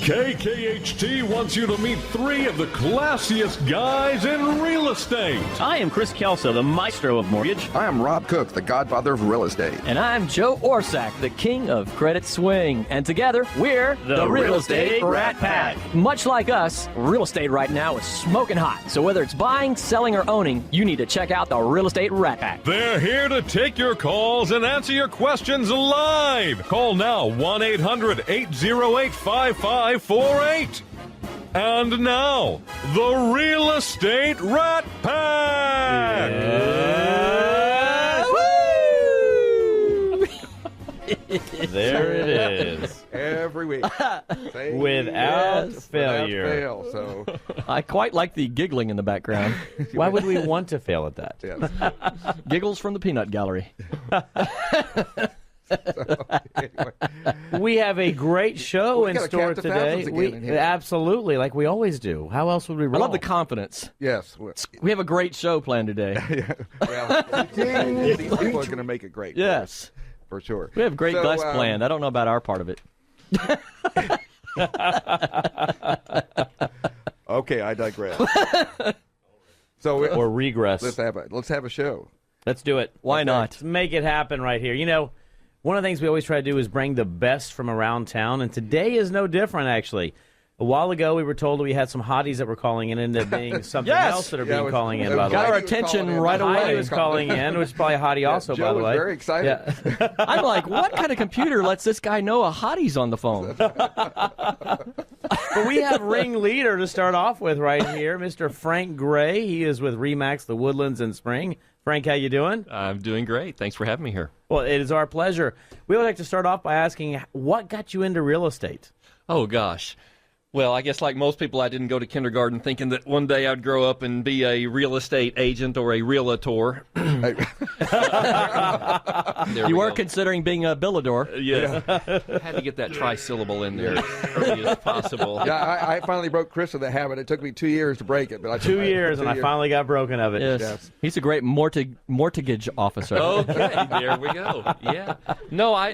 KKHT wants you to meet three of the classiest guys in real estate. I am Chris Kelso, the maestro of mortgage. I am Rob Cook, the godfather of real estate. And I'm Joe Orsack, the king of credit swing. And together, we're the Real Estate Rat Pack. Much like us, real estate right now is smoking hot. So whether it's buying, selling, or owning, you need to check out the Real Estate Rat Pack. They're here to take your calls and answer your questions live. Call now, 1-800-808-5548. And now, the Real Estate Rat Pack! There it is. Every week. Without failure. Without fail, so. I quite like the giggling in the background. Why would we want to fail at that? Yes. Giggles from the peanut gallery. Anyway. We have a great show We in gotta store count the today. thousands again in here. Absolutely, like we always do. How else would we I roll? love the confidence. Yes. We have a great show planned today. Well, these people are going to make it great. Yes. For sure. We have great So, guests planned. I don't know about our part of it. Okay, I digress. So or regress. let's have a show. Let's do it. Why not? Let's make it happen right here. You know, one of the things we always try to do is bring the best from around town, and today is no different, actually. A while ago, we were told we had some hotties that were calling in, and ended up being something Yes! else that are Yeah, being calling in, it by was the way. Got our Heidi was attention calling in. right away. Heidi was calling in, which is probably a hottie also, Joe by the was way. very excited. Yeah. I'm like, what kind of computer lets this guy know a hottie's on the phone? But we have ringleader to start off with right here, Mr. Frank Gray. He is with Remax, the Woodlands in Spring. Frank, how you doing? I'm doing great. Thanks for having me here. Well, it is our pleasure. We would like to start off by asking, what got you into real estate? Oh, gosh. Well, I guess like most people, I didn't go to kindergarten thinking that one day I'd grow up and be a real estate agent or a realtor. You were considering being a billador. Yeah. Had to get that tri-syllable in there as early as possible. Yeah, I finally broke Chris of the habit. It took me 2 years to break it, but I 2 years, and I finally got broken of it. Yes. Yes. He's a great mortgage officer. Okay, there we go. Yeah. No, I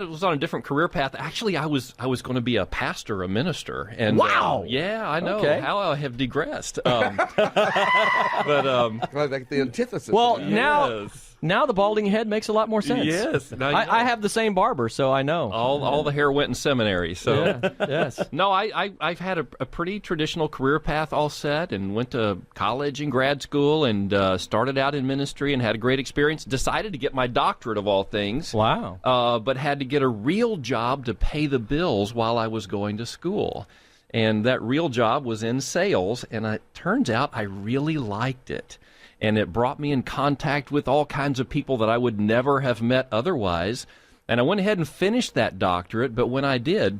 was on a different career path. Actually, I was going to be a pastor, a minister. And Wow. yeah, I know Okay. how I have digressed. But like the antithesis. Well, of that. now the balding head makes a lot more sense. Yes. Now you know. I have the same barber, so I know. All the hair went in seminary. So Yeah, yes. no, I've had a pretty traditional career path all set, and went to college and grad school, and started out in ministry and had a great experience. Decided to get my doctorate of all things. Wow. But had to get a real job to pay the bills while I was going to school. And that real job was in sales, and it turns out I really liked it. And it brought me in contact with all kinds of people that I would never have met otherwise. And I went ahead and finished that doctorate, but when I did,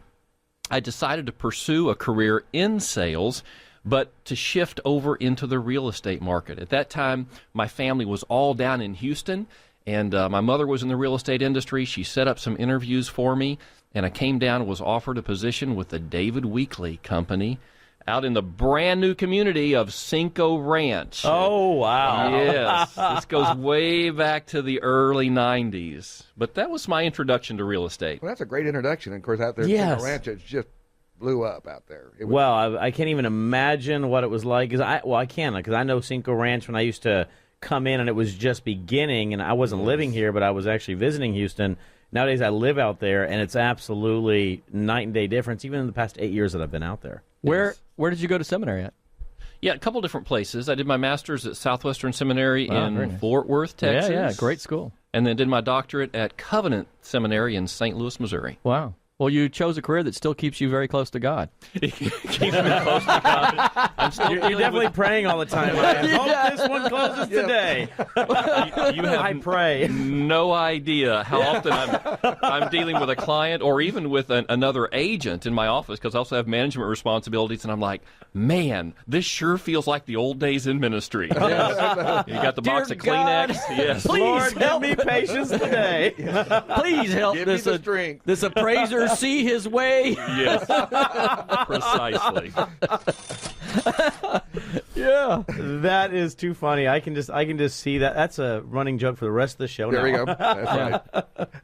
I decided to pursue a career in sales, but to shift over into the real estate market. At that time, my family was all down in Houston, and my mother was in the real estate industry. She set up some interviews for me, and I came down and was offered a position with the David Weekley Company out in the brand new community of Cinco Ranch. Oh, wow. Yes, this goes way back to the early 90s. But that was my introduction to real estate. Well, that's a great introduction. Of course, out there in Yes. Cinco Ranch, it just blew up out there. It was, Well, I can't even imagine what it was like. Because I can, because I know Cinco Ranch when I used to come in and it was just beginning, and I wasn't living here, but I was actually visiting Houston. Nowadays, I live out there, and it's absolutely night and day difference, even in the past 8 years that I've been out there. Where did you go to seminary at? Yeah, a couple different places. I did my master's at Southwestern Seminary very in nice. Fort Worth, Texas. Yeah, great school. And then did my doctorate at Covenant Seminary in St. Louis, Missouri. Wow. Well, you chose a career that still keeps you very close to God. Keeps me close to God. I'm still You're dealing definitely with- praying all the time. I hope this one closes today. You have I pray. no idea how often I'm dealing with a client or even with another agent in my office, because I also have management responsibilities, and I'm like, man, this sure feels like the old days in ministry. You got the box Dear of God, Kleenex. Yes. please Lord, give help me patience today. Please help Give me this the strength. this appraiser see his way. Yes. Precisely. Yeah. Yeah, that is too funny. I can just see that. That's a running joke for the rest of the show. There now. we go. That's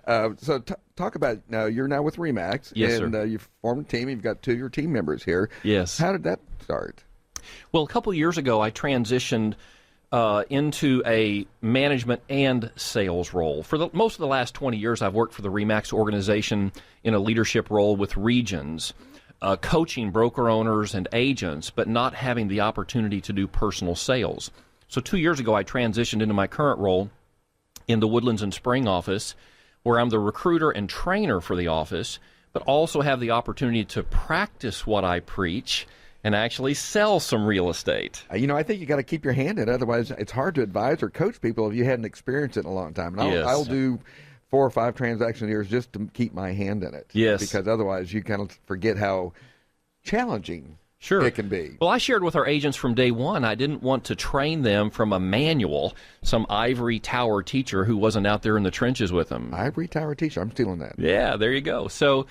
right. So talk about now. You're now with Remax, Yes, and sir. You've formed a team. You've got 2 of your team members here. Yes. How did that start? Well, a couple of years ago, I transitioned into a management and sales role. For most of the last 20 years, I've worked for the Remax organization in a leadership role with regions, coaching broker owners and agents, but not having the opportunity to do personal sales. So 2 years ago, I transitioned into my current role in the Woodlands and Spring office, where I'm the recruiter and trainer for the office, but also have the opportunity to practice what I preach and actually sell some real estate. I think you got to keep your hand in it. Otherwise, it's hard to advise or coach people if you hadn't experienced it in a long time. And Yes. I'll do 4 or 5 transactions a year just to keep my hand in it. Yes. Because otherwise, you kind of forget how challenging Sure. it can be. Well, I shared with our agents from day one, I didn't want to train them from a manual, some ivory tower teacher who wasn't out there in the trenches with them. Ivory Tower teacher. I'm stealing that. Yeah, there you go. So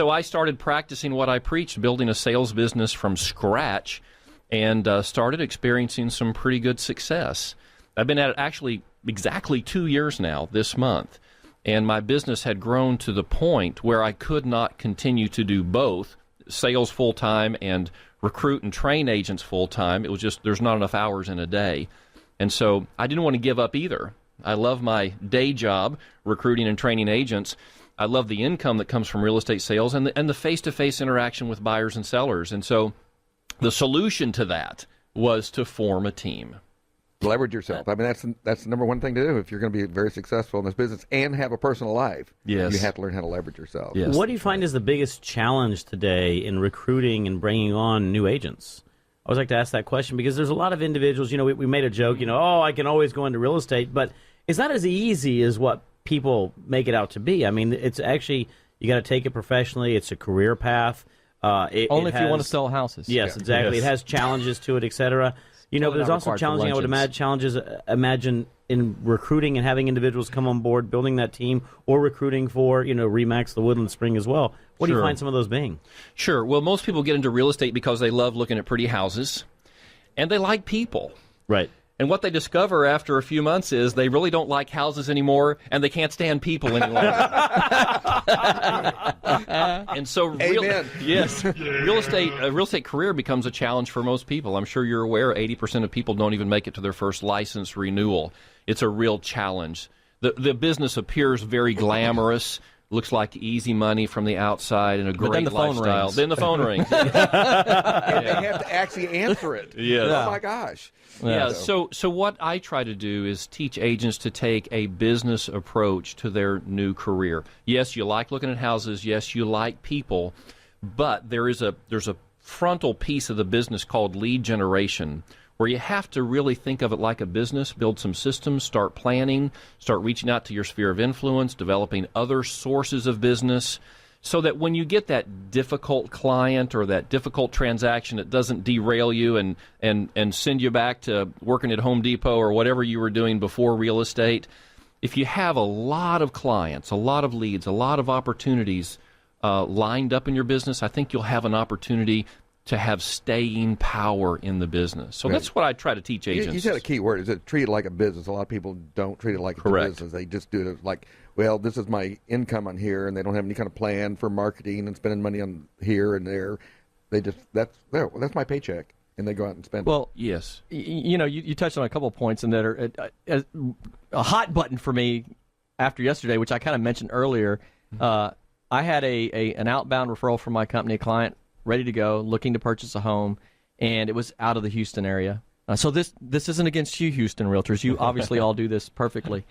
I started practicing what I preached, building a sales business from scratch, and started experiencing some pretty good success. I've been at it actually exactly 2 years now this month, and my business had grown to the point where I could not continue to do both, sales full-time and recruit and train agents full-time. It was just there's not enough hours in a day. And so I didn't want to give up either. I love my day job, recruiting and training agents. I love the income that comes from real estate sales and the face-to-face interaction with buyers and sellers. And so the solution to that was to form a team. Leverage yourself. I mean, that's the number one thing to do if you're going to be very successful in this business and have a personal life. Yes. You have to learn how to leverage yourself. Yes. What do you find is the biggest challenge today in recruiting and bringing on new agents? I always like to ask that question because there's a lot of individuals, we made a joke, I can always go into real estate, but it's not as easy as what people make it out to be. I mean, it's actually, you got to take it professionally. It's a career path. Only if you want to sell houses. Yes, exactly. Yes. It has challenges to it, et cetera. But there's not also required for challenging, I would luncheons. imagine in recruiting and having individuals come on board, building that team, or recruiting for, Remax, the Woodland Spring as well. What do you Sure. find some of those being? Sure. Well, most people get into real estate because they love looking at pretty houses, and they like people. Right. And what they discover after a few months is they really don't like houses anymore, and they can't stand people any longer. And so, Amen. real estate career becomes a challenge for most people. I'm sure you're aware 80% of people don't even make it to their first license renewal. It's a real challenge. The business appears very glamorous. Looks like easy money from the outside and a great then the phone lifestyle. rings. Then the phone rings. And they have to actually answer it. Yes. Oh, my gosh. Yeah, so what I try to do is teach agents to take a business approach to their new career. Yes, you like looking at houses. Yes, you like people, but there's a frontal piece of the business called lead generation, where you have to really think of it like a business, build some systems, start planning, start reaching out to your sphere of influence, developing other sources of business, so that when you get that difficult client or that difficult transaction, it doesn't derail you and send you back to working at Home Depot or whatever you were doing before real estate. If you have a lot of clients, a lot of leads, a lot of opportunities lined up in your business, I think you'll have an opportunity to have staying power in the business. So that's what I try to teach agents. You said a key word. Is it treat it like a business? A lot of people don't treat it like a Correct. business. They just do it like, well, this is my income on here, and they don't have any kind of plan for marketing and spending money on here and there. They just, that's my paycheck, and they go out and spend it. Well, Yes. you touched on a couple of points and that are a hot button for me after yesterday, which I kind of mentioned earlier. I had an outbound referral from my company, a client ready to go, looking to purchase a home, and it was out of the Houston area. So this isn't against you, Houston realtors. You obviously all do this perfectly.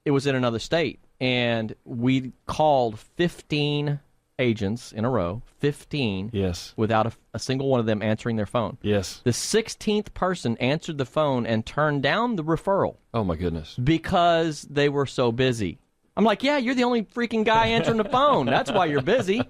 It was in another state, and we called 15 agents in a row, 15, Yes. without a single one of them answering their phone. Yes. The 16th person answered the phone and turned down the referral Oh, my goodness. because they were so busy. I'm like, yeah, you're the only freaking guy answering the phone. That's why you're busy.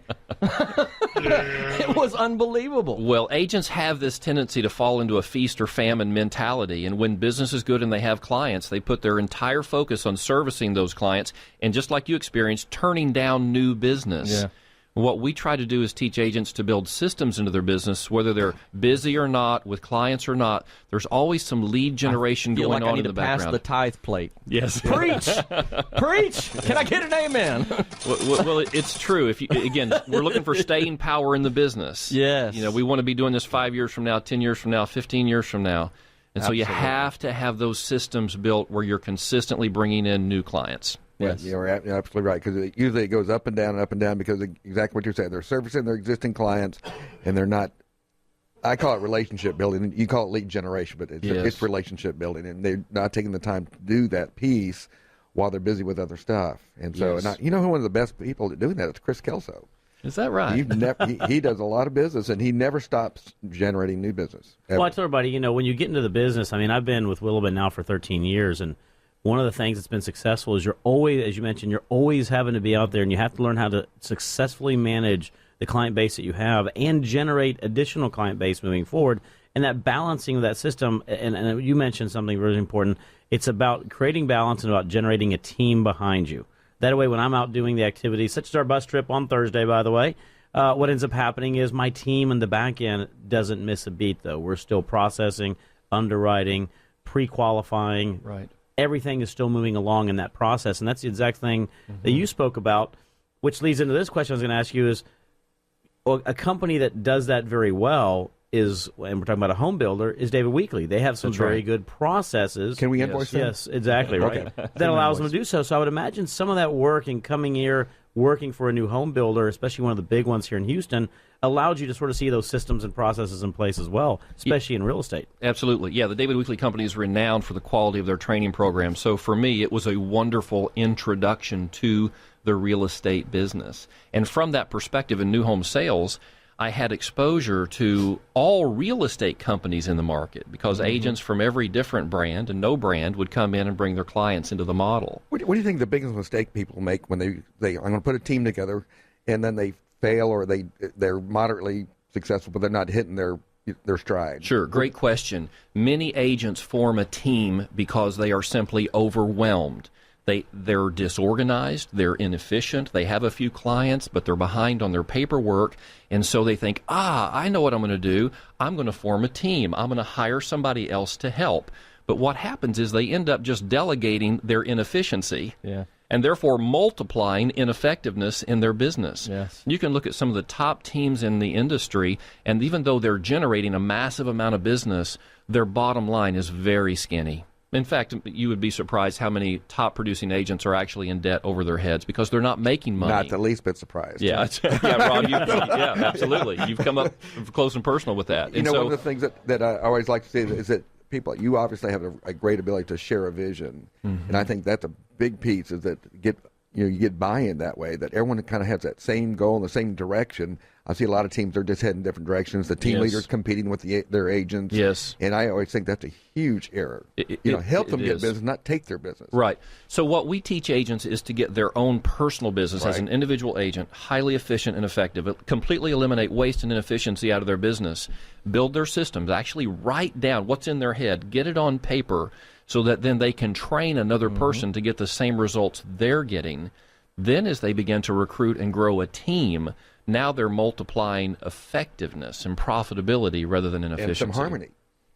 It was unbelievable. Well, agents have this tendency to fall into a feast or famine mentality, and when business is good and they have clients, they put their entire focus on servicing those clients, and just like you experienced, turning down new business. Yeah. What we try to do is teach agents to build systems into their business, whether they're busy or not, with clients or not. There's always some lead generation Feel going like I on need in the to pass background. the tithe plate. Yes. Preach! Preach! Can I get an amen? Well, it's true. If you, again, we're looking for staying power in the business. Yes. You know, we want to be doing this 5 years from now, 10 years from now, 15 years from now. And so you have to have those systems built where you're consistently bringing in new clients. Yes. You're absolutely right, because usually it goes up and down because of exactly what you're saying. They're servicing their existing clients, and they're not. I call it relationship building. You call it lead generation, but it's relationship building, and they're not taking the time to do that piece while they're busy with other stuff. And so, you know who one of the best people at doing that is Chris Kelso. Is that right? He does a lot of business, and he never stops generating new business. Ever. Well, I tell everybody, when you get into the business, I mean, I've been with Willowbend now for 13 years, and one of the things that's been successful is you're always, as you mentioned, you're always having to be out there, and you have to learn how to successfully manage the client base that you have and generate additional client base moving forward. And that balancing of that system, and you mentioned something really important, it's about creating balance and about generating a team behind you. That way, when I'm out doing the activities, such as our bus trip on Thursday, by the way, what ends up happening is my team in the back end doesn't miss a beat, though. We're still processing, underwriting, pre-qualifying. Right. Everything is still moving along in that process. And that's the exact thing that you spoke about, which leads into this question I was going to ask you is, a company that does that very well is, and we're talking about a home builder, is David Weekley. They have some very good processes. Can we invoice them? Yes, exactly, right. That allows them to do so. So I would imagine some of that work and coming here, working for a new home builder, especially one of the big ones here in Houston, allowed you to sort of see those systems and processes in place as well, especially in real estate. Absolutely. Yeah, the David Weekley Company is renowned for the quality of their training program. So for me, it was a wonderful introduction to the real estate business. And from that perspective in new home sales, I had exposure to all real estate companies in the market because agents from every different brand and no brand would come in and bring their clients into the model. What do you think the biggest mistake people make when they I'm going to put a team together, and then they fail or they're moderately successful, but they're not hitting their stride? Sure, great question. Many agents form a team because they are simply overwhelmed. They're disorganized, they're inefficient, they have a few clients, but they're behind on their paperwork, and so they think, I know what I'm going to do. I'm going to form a team. I'm going to hire somebody else to help. But what happens is they end up just delegating their inefficiency. Yeah. And therefore multiplying ineffectiveness in their business. Yes. You can look at some of the top teams in the industry, and even though they're generating a massive amount of business, their bottom line is very skinny. In fact, you would be surprised how many top producing agents are actually in debt over their heads because they're not making money. Not the least bit surprised. Yeah, Rob, yeah, absolutely. You've come up close and personal with that. You know, one of the things that I always like to say is that people, you obviously have a great ability to share a vision, and I think that's a big piece. Is that you get buy-in that way, that everyone kind of has that same goal in the same direction. I see a lot of teams are just heading different directions. The team leaders competing with their agents. Yes. And I always think that's a huge error. Help them get business, not take their business. Right. So what we teach agents is to get their own personal business as an individual agent, highly efficient and effective, completely eliminate waste and inefficiency out of their business, build their systems, actually write down what's in their head, get it on paper so that then they can train another person to get the same results they're getting. Then as they begin to recruit and grow a team, now they're multiplying effectiveness and profitability rather than inefficiency. And some harmony.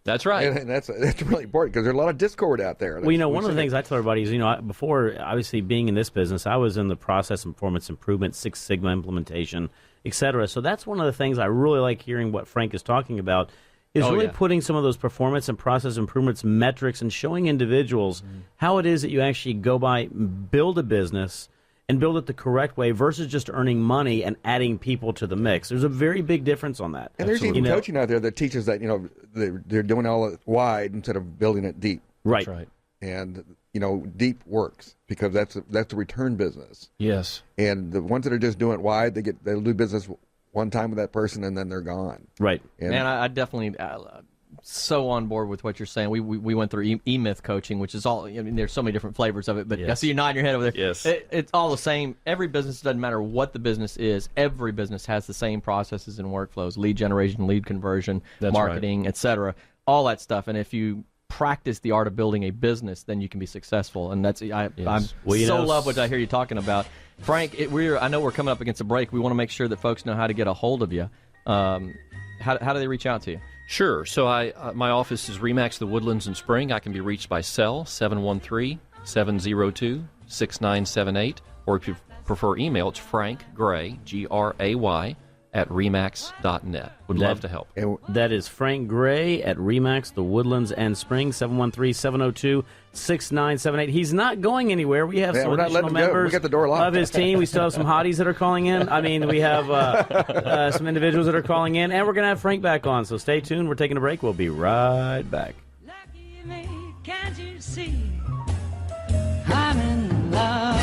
That's right. And that's really important because there's a lot of discord out there. Well, one of the things I tell everybody is, before obviously being in this business, I was in the process and performance improvement, Six Sigma implementation, et cetera. So that's one of the things I really like hearing what Frank is talking about is putting some of those performance and process improvements metrics and showing individuals how it is that you actually go by, build a business, and build it the correct way versus just earning money and adding people to the mix. There's a very big difference on that. And there's even coaching out there that teaches that, they're doing all it wide instead of building it deep. Right. That's right. And, deep works because that's the return business. Yes. And the ones that are just doing it wide, they'll do business one time with that person and then they're gone. Right. And Man, I definitely so on board with what you're saying. We went through E-Myth coaching, which is all. I mean, there's so many different flavors of it, but I see you nodding your head over there. Yes. It's all the same. Every business, doesn't matter what the business is. Every business has the same processes and workflows: lead generation, lead conversion, marketing, etc. All that stuff. And if you practice the art of building a business, then you can be successful. And that's I so love what I hear you talking about. Frank, I know we're coming up against a break. We want to make sure that folks know how to get a hold of you. How do they reach out to you? Sure. So my office is Remax The Woodlands in Spring. I can be reached by cell 713-702-6978, or if you prefer email, it's Frank Gray, Gray, at remax.net. Would love to help. That is Frank Gray at Remax, The Woodlands and Spring, 713-702-6978. He's not going anywhere. We have some additional members we got the door locked. of his team. We still have some hotties that are calling in. I mean, we have some individuals that are calling in, and we're going to have Frank back on. So stay tuned. We're taking a break. We'll be right back. Lucky me, can't you see? I'm in love.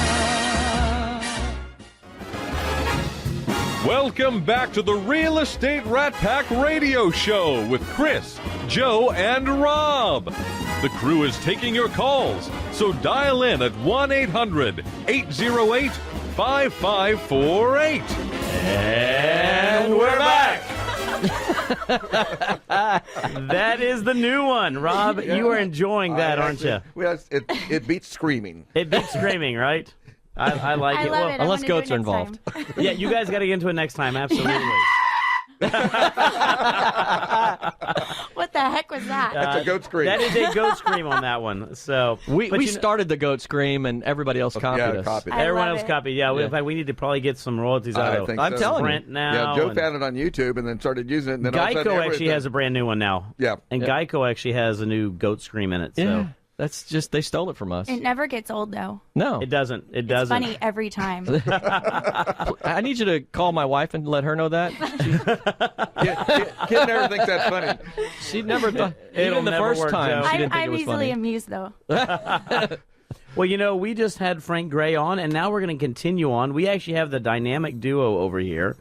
Welcome back to the Real Estate Rat Pack Radio Show with Chris, Joe, and Rob. The crew is taking your calls, so dial in at 1-800-808-5548. And we're back. That is the new one, Rob. You are enjoying that, aren't you? Well, it beats screaming. It beats screaming, right? I like I it. love Well, it. I unless wanna do goats it are next involved. time. yeah, you guys got to get into it next time. Absolutely. What the heck was that? That's a goat scream. That is a goat scream on that one. So We started the goat scream, and everybody else copied us. copied. I everyone love else it. copied. Yeah, Yeah. in fact, we need to probably get some royalties out I of think I'm so. telling you. Sprint now. Yeah, Joe and found it on YouTube and then started using it. And then all of a sudden, Geico actually everything- has a brand new one now. Yeah. And Yeah. Geico actually has a new goat scream in it. So Yeah, that's just they stole it from us. It never gets old, though. No, it doesn't. It It's doesn't. funny every time. I need you to call my wife and let her know that. Kid never thinks that's funny. She never thought. It'll Even the never first work, time, Joe. she didn't think it I'm was easily funny. amused, though. Well, you know, we just had Frank Gray on, and now we're going to continue on. We actually have the dynamic duo over here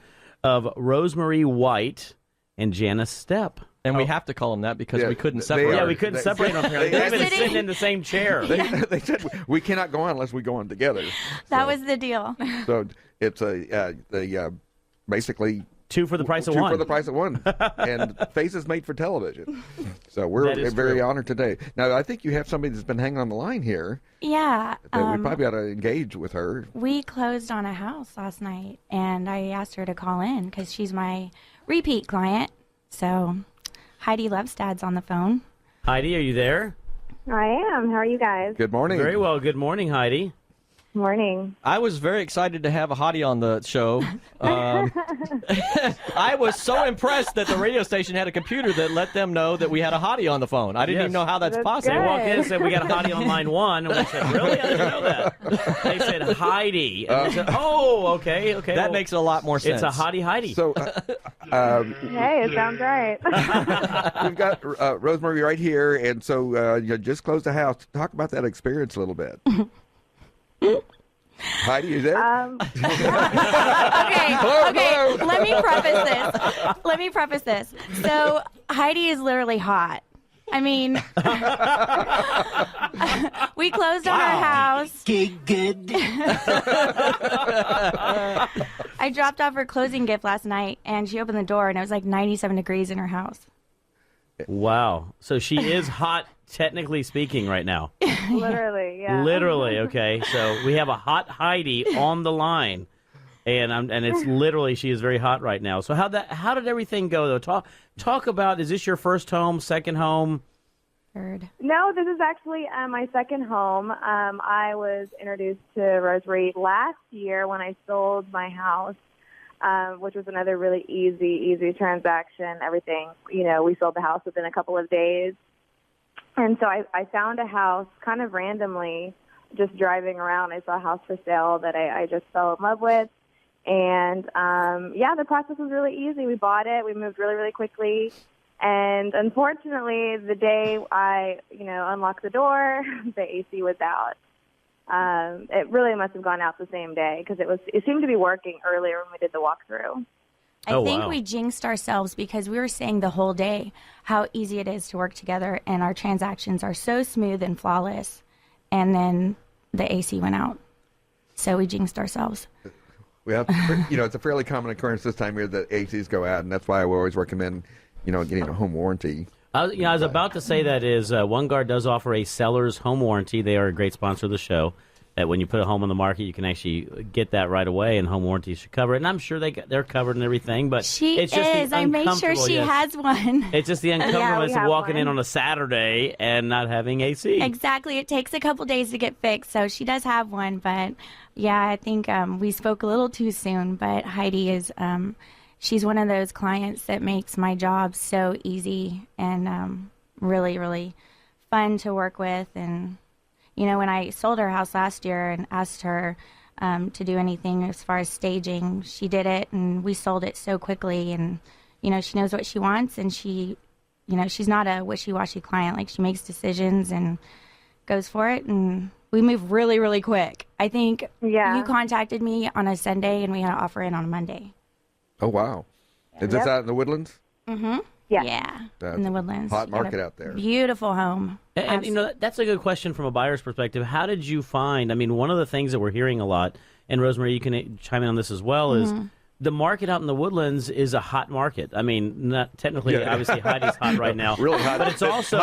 of Rosemary White and Janice Stepp. And we have to call them that because Yeah, we couldn't they separate. Yeah, are- we couldn't they- separate them. they- They're even Sitting- sitting in the same chair. They said we cannot go on unless we go on together. That was the deal. So it's basically Two for the price of two one. for the price of one, and faces made for television. So That we're is very true. honored today. Now I think you have somebody that's been hanging on the line here. Yeah. That we probably ought to engage with her. We closed on a house last night, and I asked her to call in because she's my repeat client. So Heidi Lovestad's on the phone. Heidi, are you there? I am. How are you guys? Good morning. Very well. Good morning, Heidi. Morning. I was very excited to have a hottie on the show. I was so impressed that the radio station had a computer that let them know that we had a hottie on the phone. I didn't Yes. even know how that's That's possible. They good. walked in and said, we got a Heidi on line one. And we said, really? I didn't know that. They said, Heidi. And we said, oh, okay. That well, makes a lot more sense. It's a Hottie Heidi. So Hey, it sounds right. we've got Rosemary right here, and so you just closed the house. Talk about that experience a little bit. Heidi, you there? Okay, Let me preface this. So Heidi is literally hot. I mean, we closed on our house. Good. I dropped off her closing gift last night, and she opened the door, and it was like 97 degrees in her house. Wow. So she is hot, technically speaking, right now. Literally, yeah. Literally, okay. So we have a hot Heidi on the line, and it's literally she is very hot right now. So how did everything go though? Talk about, is this your first home, second home? Third. No, this is actually my second home. I was introduced to Rosemary last year when I sold my house, which was another really easy transaction. Everything, we sold the house within a couple of days. And so I found a house kind of randomly, just driving around. I saw a house for sale that I just fell in love with. And, the process was really easy. We bought it. We moved really, really quickly. And unfortunately, the day I, unlocked the door, the AC was out. It really must have gone out the same day because it seemed to be working earlier when we did the walkthrough. I think wow. we jinxed ourselves because we were saying the whole day how easy it is to work together, and our transactions are so smooth and flawless. And then the AC went out. So we jinxed ourselves. Well, it's a fairly common occurrence this time of year that ACs go out, and that's why we always recommend, getting a home warranty. I was about to say that is OneGuard does offer a seller's home warranty. They are a great sponsor of the show. that when you put a home on the market, you can actually get that right away, and home warranty should cover it. And I'm sure they're covered and everything, but it's just I made sure she has one. It's just the uncomfortableness of walking in on a Saturday and not having AC. Exactly. It takes a couple days to get fixed, so she does have one. But yeah, I think we spoke a little too soon. But Heidi is she's one of those clients that makes my job so easy and really, really fun to work with. And you know, when I sold her house last year and asked her to do anything as far as staging, she did it, and we sold it so quickly. And, you know, she knows what she wants, and she, you know, she's not a wishy-washy client. Like, she makes decisions and goes for it, and we move really, really quick. I think you contacted me on a Sunday, and we had an offer in on a Monday. Oh, wow. Is this out in the Woodlands? Mm-hmm. Yeah, in the Woodlands. Hot market out there. Beautiful home. And you know, that's a good question from a buyer's perspective. How did you find, I mean, one of the things that we're hearing a lot, and Rosemary, you can chime in on this as well, is the market out in the Woodlands is a hot market. I mean, not technically, obviously, Heidi's hot right now. Really hot. But it's also,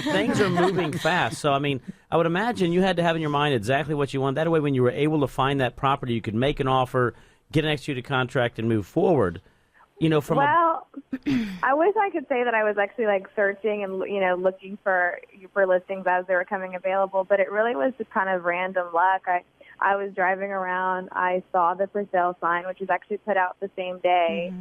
things are moving fast. So, I mean, I would imagine you had to have in your mind exactly what you want. That way, when you were able to find that property, you could make an offer, get an executed contract, and move forward. You know, I wish I could say that I was actually like searching and, you know, looking for listings as they were coming available, but it really was just kind of random luck. I was driving around, I saw the for sale sign, which was actually put out the same day,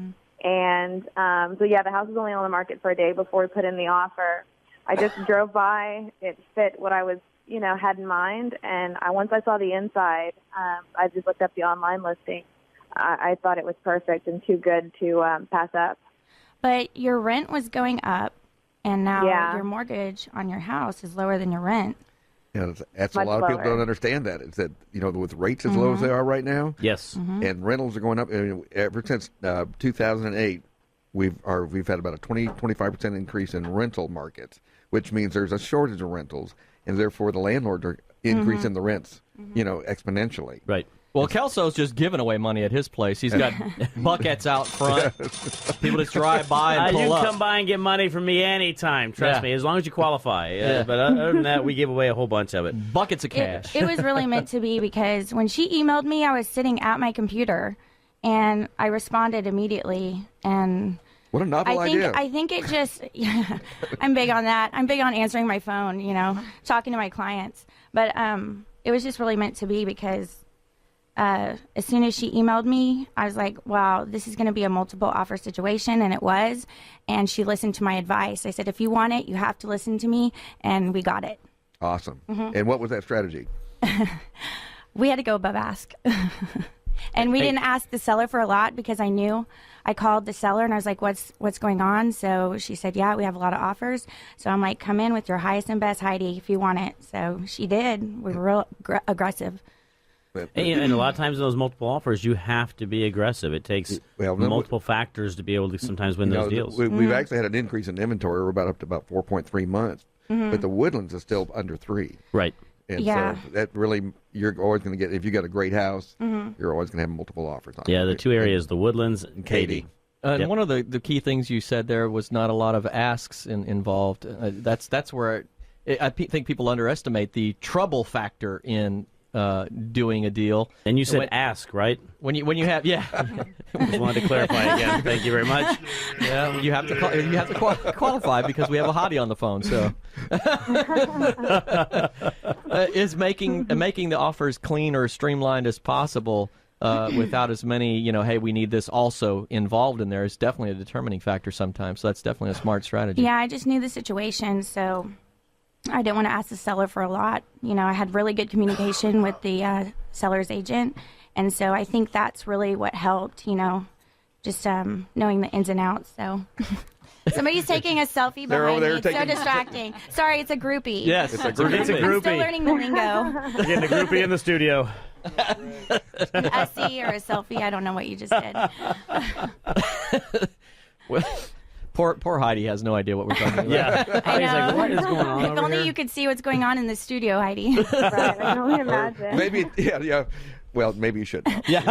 and so yeah, the house was only on the market for a day before we put in the offer. I just drove by, it fit what I was, you know, had in mind, and once I saw the inside, I just looked up the online listing. I thought it was perfect and too good to pass up. But your rent was going up, and now your mortgage on your house is lower than your rent. Yeah, that's a lot of people don't understand that. Is that, you know, with rates as low as they are right now, yes, and rentals are going up. I mean, ever since 2008, we've had about a 25% increase in rental markets, which means there's a shortage of rentals, and therefore the landlords are increasing the rents, you know, exponentially. Right. Well, Kelso's just giving away money at his place. He's got buckets out front. People just drive by and pull you up. You come by and get money from me anytime. Trust me, as long as you qualify. But other than that, we give away a whole bunch of it. Buckets of cash. It was really meant to be, because when she emailed me, I was sitting at my computer, and I responded immediately. And what a novel idea. I think it just, I'm big on that. I'm big on answering my phone, you know, talking to my clients. But it was just really meant to be, because as soon as she emailed me, I was like, wow, this is going to be a multiple offer situation, and it was. And she listened to my advice. I said, if you want it, you have to listen to me, and we got it. Awesome. And what was that strategy? We had to go above ask. And we didn't ask the seller for a lot, because I knew. I called the seller, and I was like, what's going on? So she said, yeah, we have a lot of offers. So I'm like, come in with your highest and best, Heidi, if you want it. So she did. We were real aggressive. And a lot of times in those multiple offers, you have to be aggressive. It takes multiple factors to be able to sometimes win those deals. We've actually had an increase in inventory. We're up to about 4.3 months. But the Woodlands is still under 3. Right. And so that really, you're always going to get, if you got a great house, you're always going to have multiple offers on it. Yeah, the two areas, the Woodlands and Katy. And one of the key things you said there was not a lot of asks involved. That's where I think people underestimate the trouble factor in doing a deal. And you said ask, right? When you have Just wanted to clarify again. Thank you very much. Yeah, you have to qualify, because we have a hottie on the phone. So is making the offers clean or streamlined as possible, without as many, you know, hey, we need this also involved in there, is definitely a determining factor sometimes. So that's definitely a smart strategy. Yeah, I just knew the situation, so I didn't want to ask the seller for a lot. You know, I had really good communication with the seller's agent, and so I think that's really what helped, you know, just knowing the ins and outs. So somebody's taking a selfie behind me. It's so distracting. Sorry, it's a groupie. Yes, it's a groupie. I'm still learning the lingo. We're getting a groupie in the studio. A C or a selfie, I don't know what you just did. Well, Poor Heidi has no idea what we're talking about. Yeah. Heidi's like, what is going on If only you could see what's going on in the studio, Heidi. Right, I can only imagine. Maybe, Well, maybe you should. Yeah.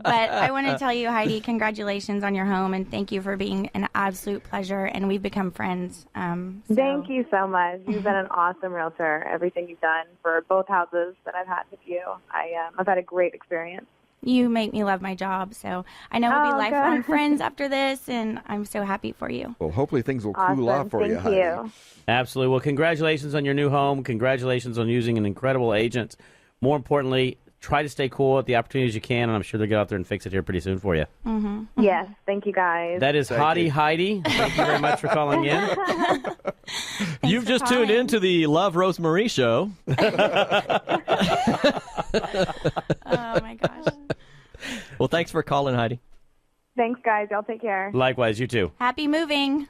But I want to tell you, Heidi, congratulations on your home, and thank you for being an absolute pleasure. And we've become friends. Thank you so much. You've been an awesome realtor. Everything you've done for both houses that I've had with you, I've had a great experience. You make me love my job, so I know we'll be lifelong good. friends after this, and I'm so happy for you. Well, hopefully things will cool off for you, Thank you. Absolutely. Well, congratulations on your new home. Congratulations on using an incredible agent. More importantly, try to stay cool at the opportunities you can, and I'm sure they'll get out there and fix it here pretty soon for you. Mm-hmm. Yes, thank you guys. That is Hottie Heidi. Thank you very much for calling in. You've just tuned in to the Love Rosemarie show. Oh, my gosh. Well, thanks for calling, Heidi. Thanks, guys. Y'all take care. Likewise, you too. Happy moving.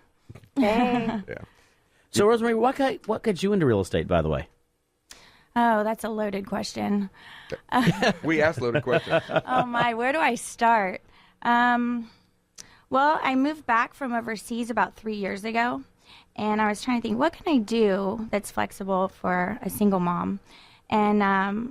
Hey. Yeah. So, Rosemary, what got you into real estate, by the way? Oh, that's a loaded question. We asked loaded questions. Oh, my. Where do I start? Well, I moved back from overseas about 3 years ago, and I was trying to think, what can I do that's flexible for a single mom? And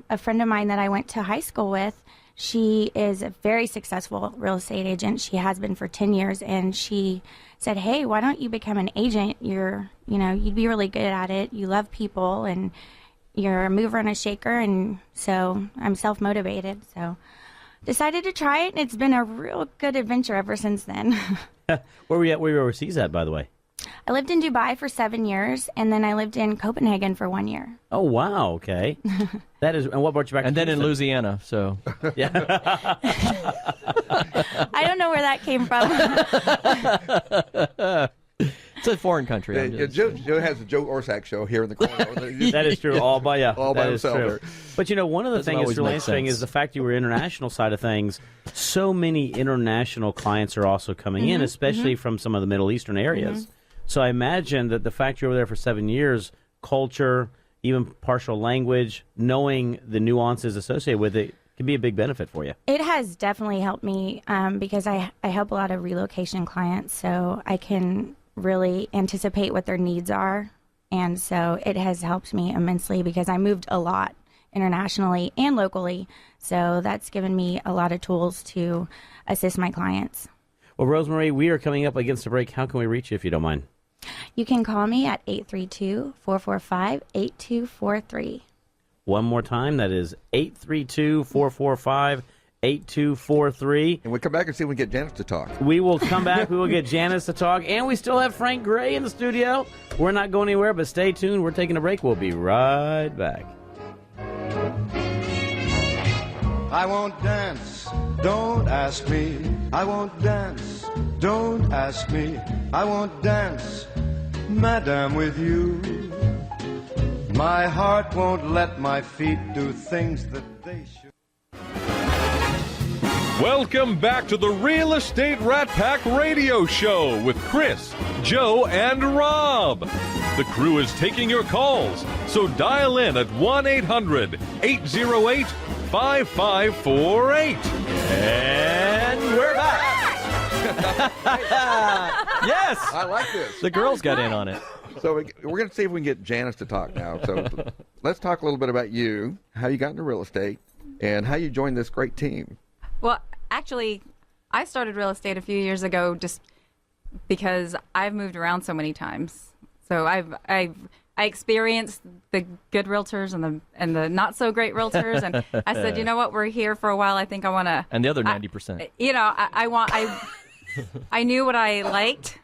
a friend of mine that I went to high school with, she is a very successful real estate agent. She has been for 10 years, and she said, hey, why don't you become an agent? You'd be really good at it. You love people, and you're a mover and a shaker. And so I'm self-motivated. So decided to try it, and it's been a real good adventure ever since then. Where were you at? Where were you overseas at, by the way? I lived in Dubai for 7 years, and then I lived in Copenhagen for 1 year. Oh, wow. Okay. That is, and what brought you back And to then in Houston? Louisiana, so. Yeah. I don't know where that came from. It's a foreign country. I'm just- Joe has the Joe Orsak show here in the corner. That is true. All by All by That is himself. true. But one of the Doesn't things that's always really make interesting sense. is the fact you were international side of things. So many international clients are also coming in, especially from some of the Middle Eastern areas. So I imagine that the fact you're over there for 7 years, culture, even partial language, knowing the nuances associated with it can be a big benefit for you. It has definitely helped me because I help a lot of relocation clients, so I can really anticipate what their needs are. And so it has helped me immensely because I moved a lot internationally and locally. So that's given me a lot of tools to assist my clients. Well, Rosemary, we are coming up against a break. How can we reach you if you don't mind? You can call me at 832-445-8243. One more time, that is 832-445-8243. And we come back and see if we can get Janice to talk. We will come back. We will get Janice to talk. And we still have Frank Gray in the studio. We're not going anywhere, but stay tuned. We're taking a break. We'll be right back. I won't dance, don't ask me. I won't dance, don't ask me. I won't dance, madam, with you. My heart won't let my feet do things that they should. Welcome back to the Real Estate Rat Pack Radio Show with Chris, Joe, and Rob. The crew is taking your calls, so dial in at 1-800-808-5548. And we're back. Yes! I like this. The girls got in on it. So we're going to see if we can get Janice to talk now. So let's talk a little bit about you, how you got into real estate, and how you joined this great team. Well, actually, I started real estate a few years ago just because I've moved around so many times. So I experienced the good realtors and the not so great realtors, and I said, you know what, we're here for a while. I think I want to. And the other 90%. I knew what I liked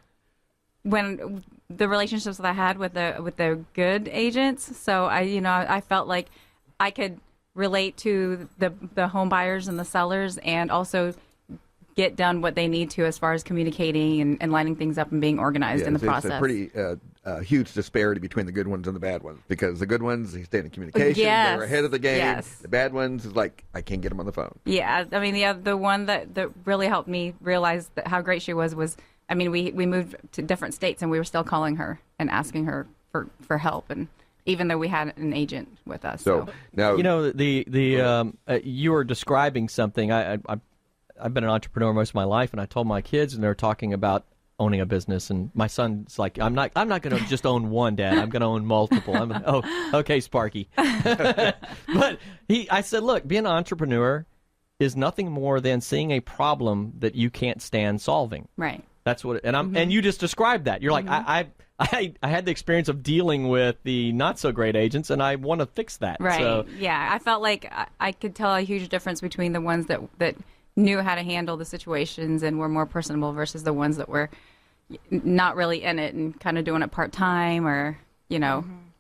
when the relationships that I had with the good agents. So I felt like I could relate to the home buyers and the sellers, and also get done what they need to as far as communicating and lining things up and being organized in the process. It's a pretty huge disparity between the good ones and the bad ones, because the good ones, they stay in communication, Yes. they're ahead of the game. Yes. The bad ones is like, I can't get them on the phone. Yeah, I mean, the one that really helped me realize how great she was, I mean, we moved to different states and we were still calling her and asking her for help, and even though we had an agent with us. So now, you were describing something. I've been an entrepreneur most of my life, and I told my kids, and they're talking about owning a business, and my son's like, I'm not going to just own one, Dad. I'm going to own multiple. Okay, Sparky. But I said, look, being an entrepreneur is nothing more than seeing a problem that you can't stand solving. Right. That's what, and you just described that. You're like, I had the experience of dealing with the not so great agents, and I want to fix that. Right. So, yeah, I felt like I could tell a huge difference between the ones that knew how to handle the situations and were more personable versus the ones that were not really in it and kind of doing it part-time, or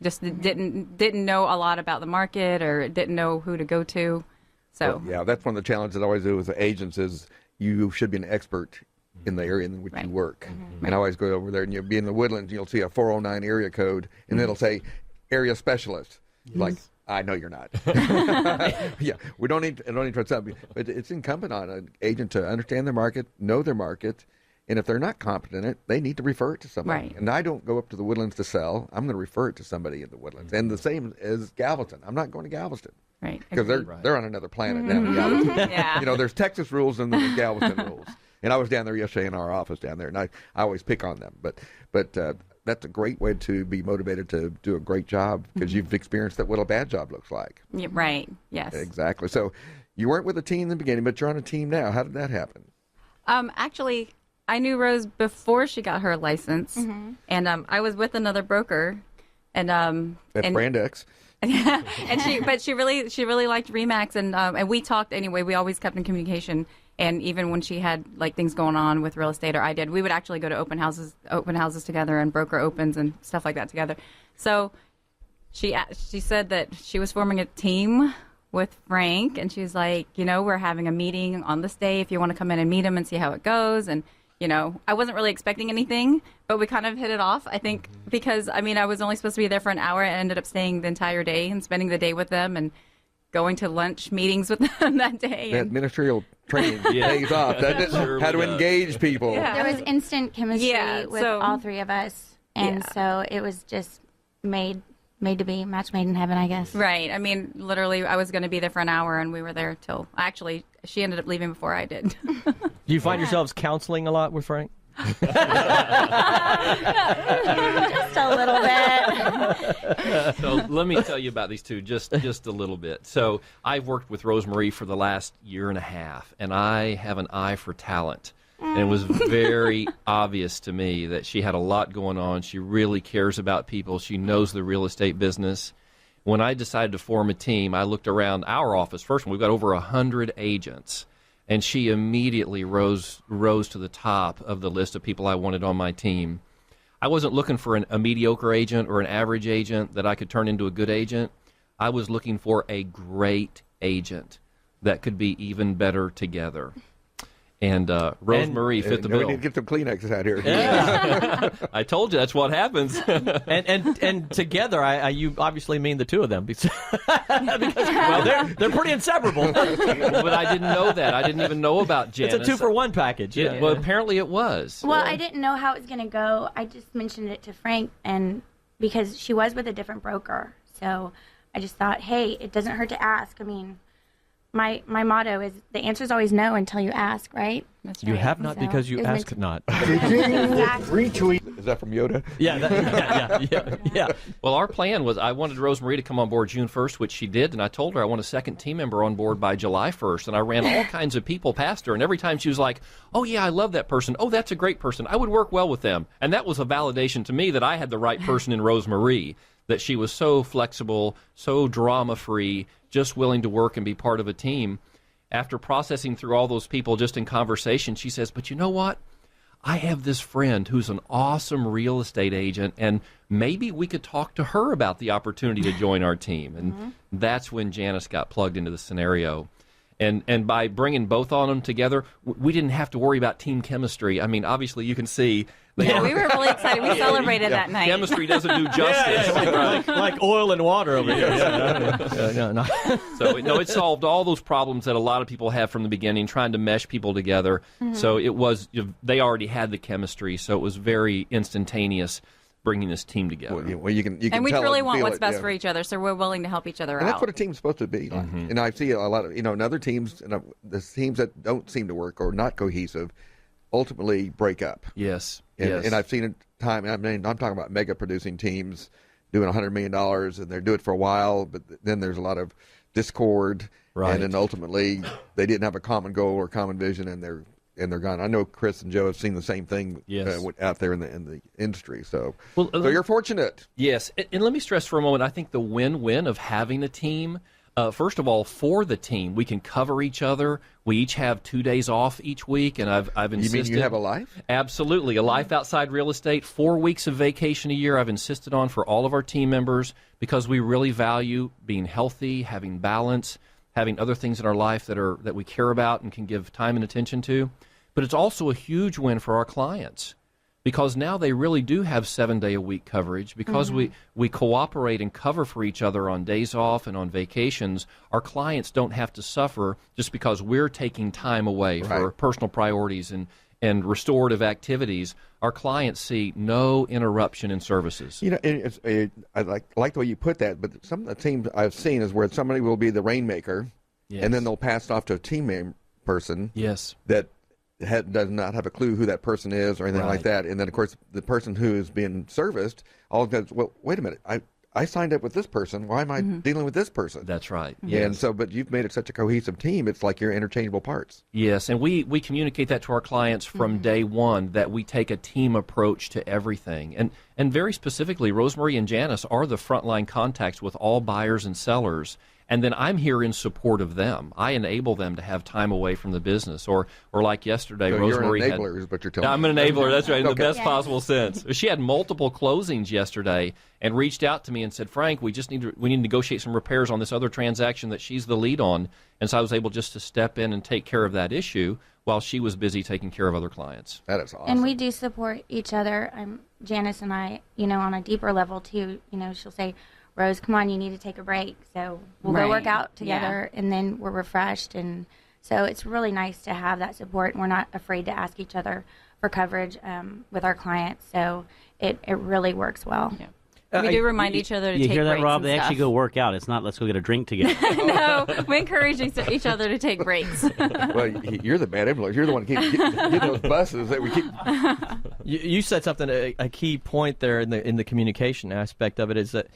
just didn't know a lot about the market or didn't know who to go to. So yeah, that's one of the challenges I always do with the agents is you should be an expert in the area in which you work. And I always go over there and you'll be in the Woodlands and you'll see a 409 area code and it'll say area specialist. Like, I know you're not. Yeah, we don't need to try something, but it's incumbent on an agent to understand their market, know their market, and if they're not competent in it, they need to refer it to somebody. Right. And I don't go up to the Woodlands to sell. I'm going to refer it to somebody in the Woodlands. And the same as Galveston. I'm not going to Galveston. Right. Because they're on another planet down in Galveston. Yeah. There's Texas rules and there's Galveston rules. And I was down there yesterday in our office down there, and I always pick on them. But that's a great way to be motivated to do a great job because you've experienced what a bad job looks like. Yeah, right. Yes. Exactly. So you weren't with a team in the beginning, but you're on a team now. How did that happen? Actually, I knew Rose before she got her license, and I was with another broker, and That's Brand X. and she really liked Remax, and we talked anyway. We always kept in communication. And even when she had like things going on with real estate, or I did, we would actually go to open houses together and broker opens and stuff like that together. So she said that she was forming a team with Frank, and she's like, we're having a meeting on this day if you want to come in and meet him and see how it goes. And I wasn't really expecting anything, but we kind of hit it off, I think, because I was only supposed to be there for an hour and ended up staying the entire day and spending the day with them and going to lunch meetings with them that day. That ministerial training pays off. How to engage people. Yeah. There was instant chemistry with all three of us. And so it was just made to be, match made in heaven, I guess. Right. Literally, I was going to be there for an hour, and we were there till, actually, she ended up leaving before I did. Do you find yourselves counseling a lot with Frank? Just a little bit. So let me tell you about these two just a little bit. So I've worked with Rosemarie for the last year and a half, and I have an eye for talent. And it was very obvious to me that she had a lot going on. She really cares about people. She knows the real estate business. When I decided to form a team, I looked around our office. First, we've got over 100 agents. And she immediately rose to the top of the list of people I wanted on my team. I wasn't looking for a mediocre agent or an average agent that I could turn into a good agent. I was looking for a great agent that could be even better together. And Rosemarie fit the bill. We need to get some Kleenexes out here. Yeah. I told you that's what happens. and together, you obviously mean the two of them because they're pretty inseparable. But I didn't know that. I didn't even know about Janice. It's a 2-for-1 package. Yeah. Well, apparently it was. Well, I didn't know how it was going to go. I just mentioned it to Frank, and because she was with a different broker, so I just thought, hey, it doesn't hurt to ask. My motto is the answer is always no until you ask, right? That's right. You have not because you ask not. Retweet. Is that from Yoda? Yeah. Well, our plan was I wanted Rosemarie to come on board June 1st, which she did, and I told her I want a second team member on board by July 1st, and I ran all kinds of people past her, and every time she was like, oh, yeah, I love that person. Oh, that's a great person. I would work well with them. And that was a validation to me that I had the right person in Rosemarie, that she was so flexible, so drama-free, just willing to work and be part of a team. After processing through all those people just in conversation, she says, but you know what? I have this friend who's an awesome real estate agent, and maybe we could talk to her about the opportunity to join our team. And that's when Janice got plugged into the scenario. And by bringing both on them together, we didn't have to worry about team chemistry. I you can see. We were really excited. We celebrated that night. Chemistry doesn't do justice. Like oil and water over here. No. So, it solved all those problems that a lot of people have from the beginning, trying to mesh people together. So it was, they already had the chemistry, so it was very instantaneous bringing this team together. Well, you can and we tell truly and want feel what's it, best for each other, so we're willing to help each other and out. that's what a team's supposed to be like. And I see a lot of, in other teams, the teams that don't seem to work or not cohesive, ultimately break up. Yes. And I've seen it time. I mean, I'm talking about mega producing teams doing $100 million, and they do it for a while, but then there's a lot of discord, Right. and then ultimately they didn't have a common goal or common vision, and they're gone. I know Chris and Joe have seen the same thing out there in the industry. So, so you're fortunate. Yes, and let me stress for a moment. I think the win-win of having a team. First of all, for the team, we can cover each other. We each have 2 days off each week, and I've insisted. You mean you have a life? Absolutely, a life outside real estate. 4 weeks of vacation a year. I've insisted on for all of our team members because we really value being healthy, having balance, having other things in our life that we care about and can give time and attention to. But it's also a huge win for our clients, because now they really do have 7-day-a-week coverage. Because we cooperate and cover for each other on days off and on vacations, our clients don't have to suffer just because we're taking time away for personal priorities and restorative activities. Our clients see no interruption in services. You know, I like the way you put that, but some of the teams I've seen is where somebody will be the rainmaker, and then they'll pass it off to a team person that does not have a clue who that person is or anything like that. And then, of course, the person who is being serviced all goes, well, wait a minute, I signed up with this person. Why am I dealing with this person? That's right. And so, but you've made it such a cohesive team. It's like you're interchangeable parts. Yes, and we communicate that to our clients from day one, that we take a team approach to everything. And very specifically, Rosemarie and Janice are the frontline contacts with all buyers and sellers. And then I'm here in support of them. I enable them to have time away from the business. Or like yesterday, So Rosemarie you're an enabler, is what you're telling me. I'm an enabler, that's right, in the best Okay. possible sense. She had multiple closings yesterday and reached out to me and said, Frank, we need to negotiate some repairs on this other transaction that she's the lead on. And so I was able just to step in and take care of that issue while she was busy taking care of other clients. That is awesome. And we do support each other. Janice and I, on a deeper level too. She'll say, Rose, come on, you need to take a break. So we'll go work out together, and then we're refreshed. And so it's really nice to have that support, and we're not afraid to ask each other for coverage with our clients. So it really works well. We do remind each other to you take hear that, breaks Rob? and They actually stuff. go work out. It's not let's go get a drink together. No, we encourage each other to take breaks. Well, you're the bad influence. You're the one getting those buses that we keep. You said something, a key point there in the communication aspect of it is that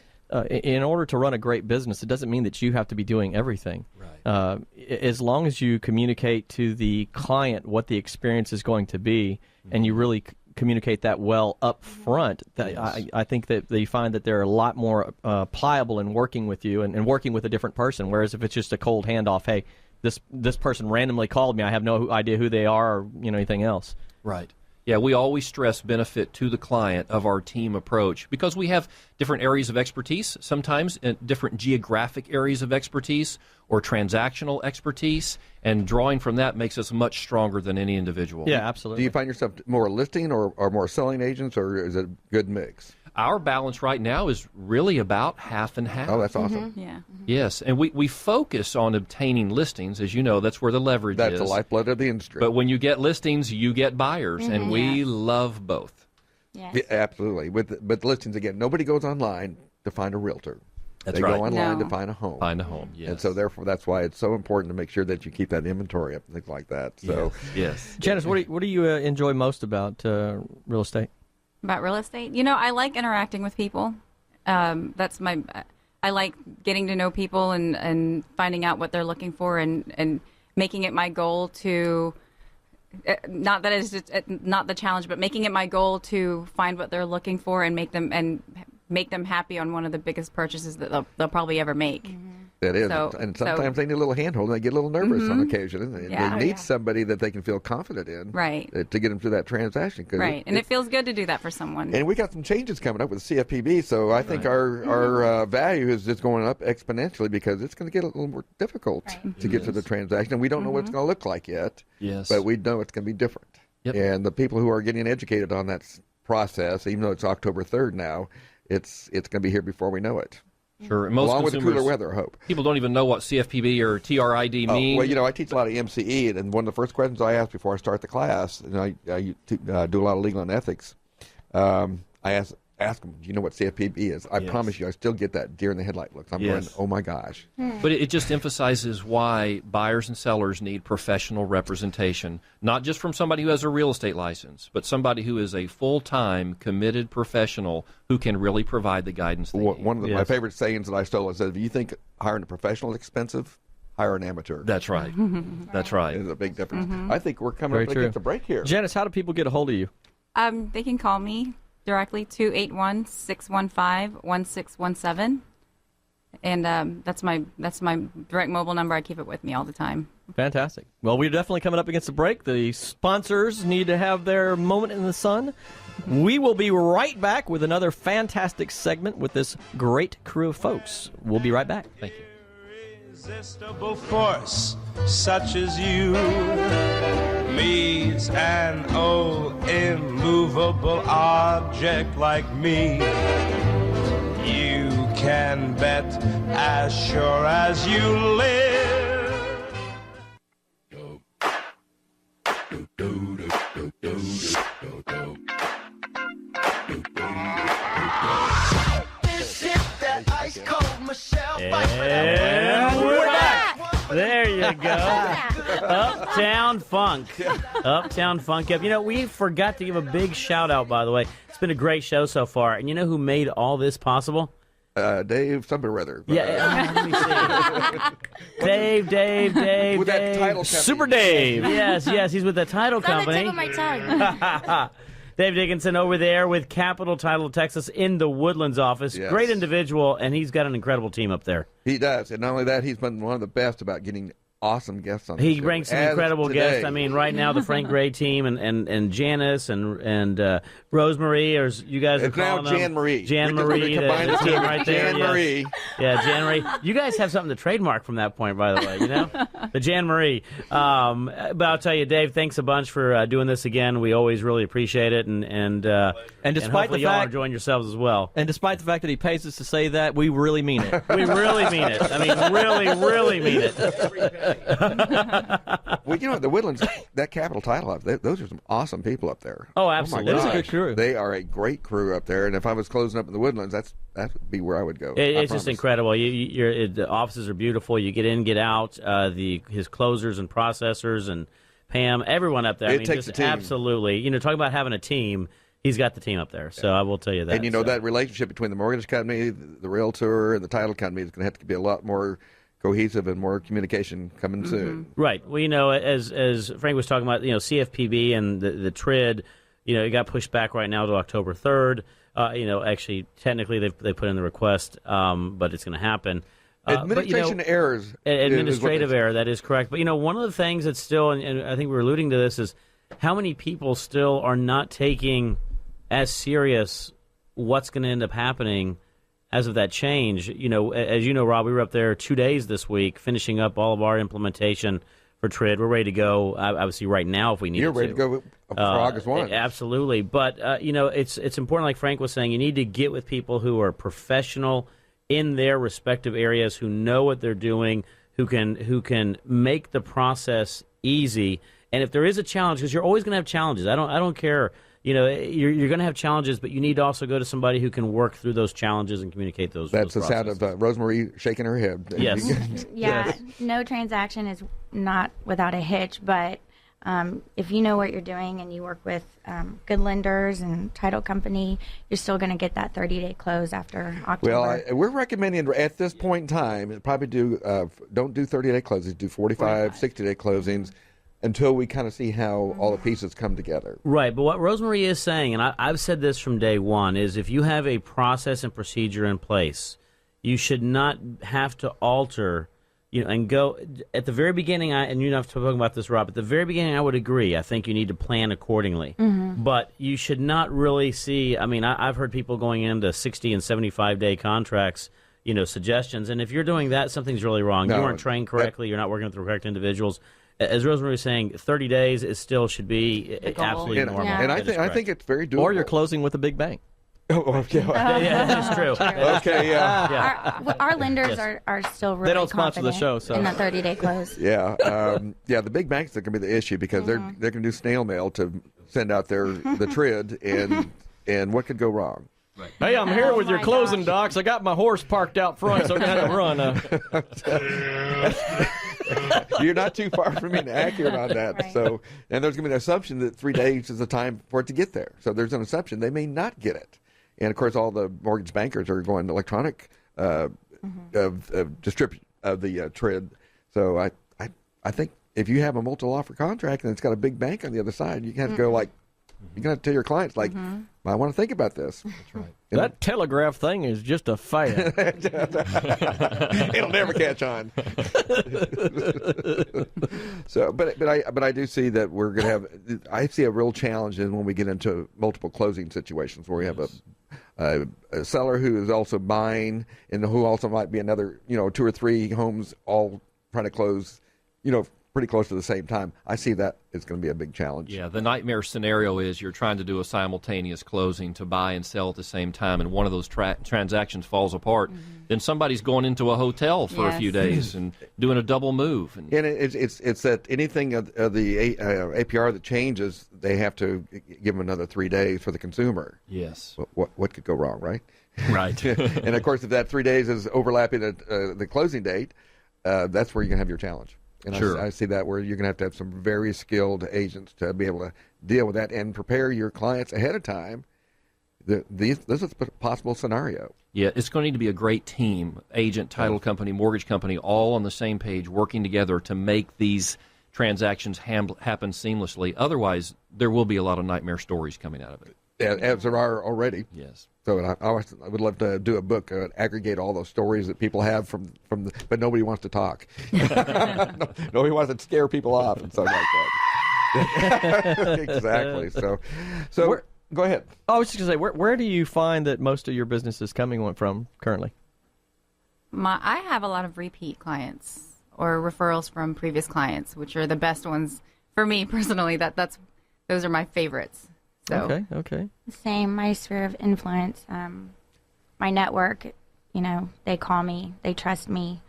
in order to run a great business, it doesn't mean that you have to be doing everything. Right. As long as you communicate to the client what the experience is going to be, and you really communicate that well up front, I think that you find that they're a lot more pliable in working with you and working with a different person. Whereas if it's just a cold handoff, hey, this person randomly called me, I have no idea who they are or anything else. Right. Yeah, we always stress benefit to the client of our team approach because we have different areas of expertise, sometimes different geographic areas of expertise or transactional expertise, and drawing from that makes us much stronger than any individual. Yeah, absolutely. Do you find yourself more listing or more selling agents, or is it a good mix? Our balance right now is really about half and half. Oh, that's awesome. Yeah. Yes, and we focus on obtaining listings. As you know, that's where the leverage is. That's the lifeblood of the industry. But when you get listings, you get buyers, and we love both. Yes. Yeah, absolutely. But listings, again, nobody goes online to find a realtor. That's they right. go online No. to find a home. Find a home, yes. And so therefore that's why it's so important to make sure that you keep that inventory up and things like that. So Yes. Janice, what do you enjoy most about real estate? About real estate, I like interacting with people. That's I like getting to know people and finding out what they're looking for and making it my goal to. Not that it's just not the challenge, but making it my goal to find what they're looking for and make them happy on one of the biggest purchases that they'll probably ever make. that is. So- And sometimes they need a little handhold and they get a little nervous on occasion. And Yeah. they need somebody that they can feel confident in Right. To get them through that transaction. 'Cause Right, and it feels good to do that for someone. And we got some changes coming up with CFPB, so I think our value is just going up exponentially because it's going to get a little more difficult to get to the transaction. And we don't know what it's going to look like yet, Yes. but we know it's going to be different. Yep. And the people who are getting educated on that process, even though it's October 3rd now, it's going to be here before we know it. Sure. And most Along with the consumers- cooler weather, I hope. People don't even know what CFPB or TRID mean. Well, I teach a lot of MCE, and one of the first questions I ask before I start the class, and I do a lot of legal and ethics, I ask, ask them, do you know what CFPB is? I promise you, I still get that deer in the headlight looks. I'm going, oh my gosh. But it just emphasizes why buyers and sellers need professional representation, not just from somebody who has a real estate license, but somebody who is a full-time, committed professional who can really provide the guidance they need. One of my favorite sayings that I stole is that if you think hiring a professional is expensive, hire an amateur. That's right. That's right. There's a big difference. I think we're coming up against a break here. Janice, how do people get a hold of you? They can call me directly, 281-615-1617. And that's my direct mobile number. I keep it with me all the time. Fantastic. Well, we're definitely coming up against the break. The sponsors need to have their moment in the sun. We will be right back with another fantastic segment with this great crew of folks. We'll be right back. Thank you. Irresistible force such as you meets an old immovable object like me. You can bet as sure as you live. This is that ice cold Michelle Pfeiffer. And we're back. There you go. Uptown Funk. Uptown Funk. You know, we forgot to give a big shout out, by the way. It's been a great show so far. And you know who made all this possible? Dave something or other. Yeah, let me see. Dave. With that title company. Super Dave. Yes, he's with the title company. On the tip of my tongue. Dave Dickinson over there with Capital Title Texas in the Woodlands office. Yes. Great individual, and he's got an incredible team up there. He does. And not only that, he's been one of the best about getting awesome guests on the He show. brings some As incredible today. guests. I mean, right now the Frank Gray team and Janice and Rosemary, or you guys are It's now calling them Jan Marie. Jan We're Marie, combined the the team two. right there. Jan yes. Marie. Yeah, Jan Marie. You guys have something to trademark from that point, by the way. You know, the Jan Marie. But I'll tell you, Dave, thanks a bunch for doing this again. We always really appreciate it, and despite hopefully the y'all are fact, enjoying yourselves as well. And despite the fact that he pays us to say that, we really mean it. We really mean it. I mean, really mean it. Well, you know, the Woodlands, that Capital Title Office, those are some awesome people up there. Oh, my absolutely. It's a gosh. good crew. They are a great crew up there, and if I was closing up in the Woodlands, that would be where I would go. It's just incredible. The offices are beautiful. You get in, get out. His closers and processors and Pam, everyone up there. It takes a team. Absolutely. You know, talking about having a team. He's got the team up there, so I will tell you that. And you know, that relationship between the mortgage company, the realtor, and the title company is going to have to be a lot more cohesive and more communication coming soon. Right. Well, you know, as Frank was talking about, you know, CFPB and the TRID, you know, it got pushed back right now to October 3rd. You know, actually, technically, they put in the request, but it's going to happen. Administration errors. Administrative error, that is correct. But, you know, one of the things that's still, and I think we were alluding to this, is how many people still are not taking as serious what's going to end up happening as of that change. You know, as you know, Rob, we were up there 2 days this week finishing up all of our implementation for TRID. We're ready to go, obviously, right now if we need to. You're ready to go for August 1. Absolutely. But, you know, it's important, like Frank was saying, you need to get with people who are professional in their respective areas, who know what they're doing, who can make the process easy. And if there is a challenge, because you're always going to have challenges. I don't care. You know, you're going to have challenges, but you need to also go to somebody who can work through those challenges and communicate those. That's those the sound of Rosemary shaking her head. Yes. Yeah, no transaction is not without a hitch, but if you know what you're doing and you work with good lenders and title company, you're still going to get that 30-day close after October. Well, we're recommending at this point in time, probably don't do 30-day closings, do 45, 60-day closings, until we kind of see how all the pieces come together. Right, but what Rosemary is saying, and I've said this from day one, is if you have a process and procedure in place, you should not have to alter, you know, and go at the very beginning. And you're not talking about this, Rob. At the very beginning, I would agree. I think you need to plan accordingly, but you should not really see. I mean, I've heard people going into 60 and 75-day contracts. You know, suggestions, and if you're doing that, something's really wrong. No, you weren't trained correctly. You're not working with the correct individuals. As Rosemary was saying, 30 days is still should be absolutely normal. And I think it's very doable. Or you're closing with a big bang. Oh, yeah. Yeah, that's true. Okay, yeah. Our lenders are still really They don't sponsor the confident show, so. in the 30-day close. Yeah, the big banks are going to be the issue because they're going to do snail mail to send out the TRID, and what could go wrong? Hey, I'm here with your closing docs. I got my horse parked out front, so I'm going to have to run. You're not too far from being accurate on that. Right. So, and there's going to be an assumption that 3 days is the time for it to get there. So there's an assumption they may not get it. And, of course, all the mortgage bankers are going electronic distribution of the TRID. So I think if you have a multiple offer contract and it's got a big bank on the other side, you have to go like, you're going to tell your clients, like, I want to think about this. That's right. That telegraph thing is just a fad. It'll never catch on. So, but I do see that we're going to have. I see a real challenge in when we get into multiple closing situations where we have a seller who is also buying and who also might be another, 2 or 3 homes all trying to close, pretty close to the same time. I see that it's going to be a big challenge. Yeah, the nightmare scenario is you're trying to do a simultaneous closing to buy and sell at the same time, and one of those transactions falls apart. Then somebody's going into a hotel for a few days and doing a double move. And it's that anything of the APR that changes, they have to give them another 3 days for the consumer. Yes. What could go wrong, right? Right. And of course, if that 3 days is overlapping at the closing date, that's where you're going to have your challenge. And sure. I see that where you're going to have some very skilled agents to be able to deal with that and prepare your clients ahead of time. This is a possible scenario. Yeah, it's going to need to be a great team, agent, title company, mortgage company, all on the same page, working together to make these transactions happen seamlessly. Otherwise, there will be a lot of nightmare stories coming out of it. As there are already. Yes. So I would love to do a book, aggregate all those stories that people have from but nobody wants to talk. Nobody wants to scare people off and stuff like that. Exactly. So go ahead. I was just going to say, where do you find that most of your business is coming from currently? I have a lot of repeat clients or referrals from previous clients, which are the best ones for me personally. Those are my favorites. So. Okay. Same, my sphere of influence, my network, they call me, they trust me,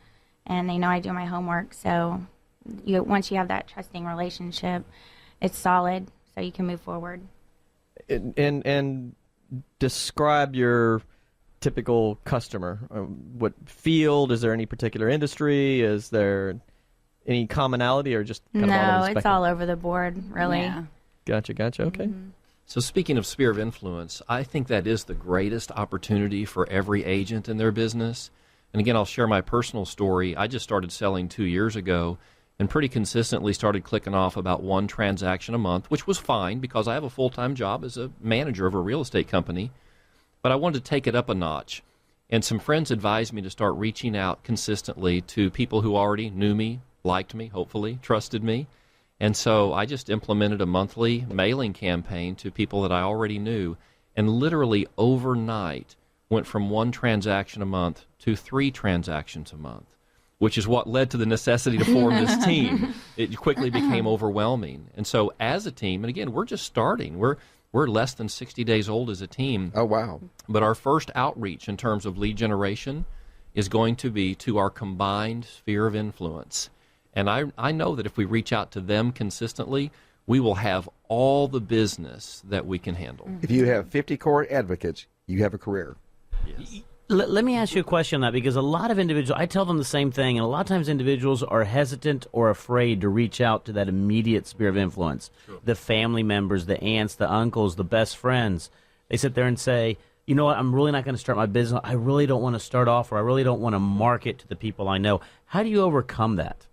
and they know I do my homework. So once you have that trusting relationship, it's solid, so you can move forward. And describe your typical customer. What field? Is there any particular industry? Is there any commonality or just kind of all over the spectrum? No, it's all over the board, really. Yeah. Gotcha. Okay. So speaking of sphere of influence, I think that is the greatest opportunity for every agent in their business. And again, I'll share my personal story. I just started selling 2 years ago and pretty consistently started clicking off about 1 transaction a month, which was fine because I have a full-time job as a manager of a real estate company. But I wanted to take it up a notch. And some friends advised me to start reaching out consistently to people who already knew me, liked me, hopefully, trusted me. And so I just implemented a monthly mailing campaign to people that I already knew, and literally overnight went from 1 transaction a month to 3 transactions a month, which is what led to the necessity to form this team. It quickly became overwhelming. And so as a team, and again, we're just starting. We're less than 60 days old as a team. Oh, wow. But our first outreach in terms of lead generation is going to be to our combined sphere of influence. And I know that if we reach out to them consistently, we will have all the business that we can handle. If you have 50 core advocates, you have a career. Yes. Let me ask you a question on that, because a lot of individuals, I tell them the same thing, and a lot of times individuals are hesitant or afraid to reach out to that immediate sphere of influence. Sure. The family members, the aunts, the uncles, the best friends. They sit there and say, you know what, I'm really not going to start my business. I really don't want to start off, or I really don't want to market to the people I know. How do you overcome that?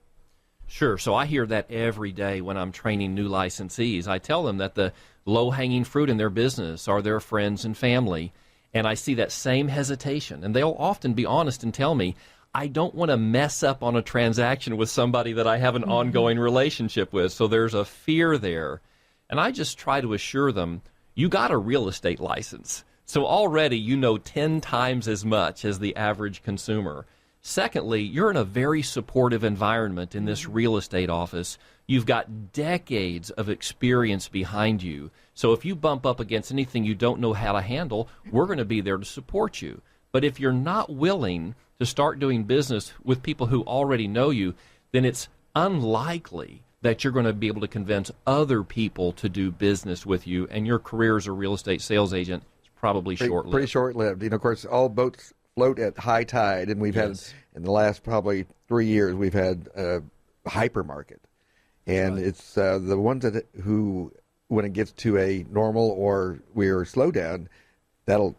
Sure. So I hear that every day when I'm training new licensees. I tell them that the low-hanging fruit in their business are their friends and family. And I see that same hesitation. And they'll often be honest and tell me, I don't want to mess up on a transaction with somebody that I have an ongoing relationship with. So there's a fear there. And I just try to assure them, you got a real estate license. So already you know 10 times as much as the average consumer. Secondly, you're in a very supportive environment in this real estate office. You've got decades of experience behind you. So if you bump up against anything you don't know how to handle, we're going to be there to support you. But if you're not willing to start doing business with people who already know you, then it's unlikely that you're going to be able to convince other people to do business with you, and your career as a real estate sales agent is probably short-lived. Pretty short-lived. Of course, all boats float at high tide, and we've had, in the last probably 3 years, we've had a hypermarket. And it's the ones who, when it gets to a normal or we're slow down, that'll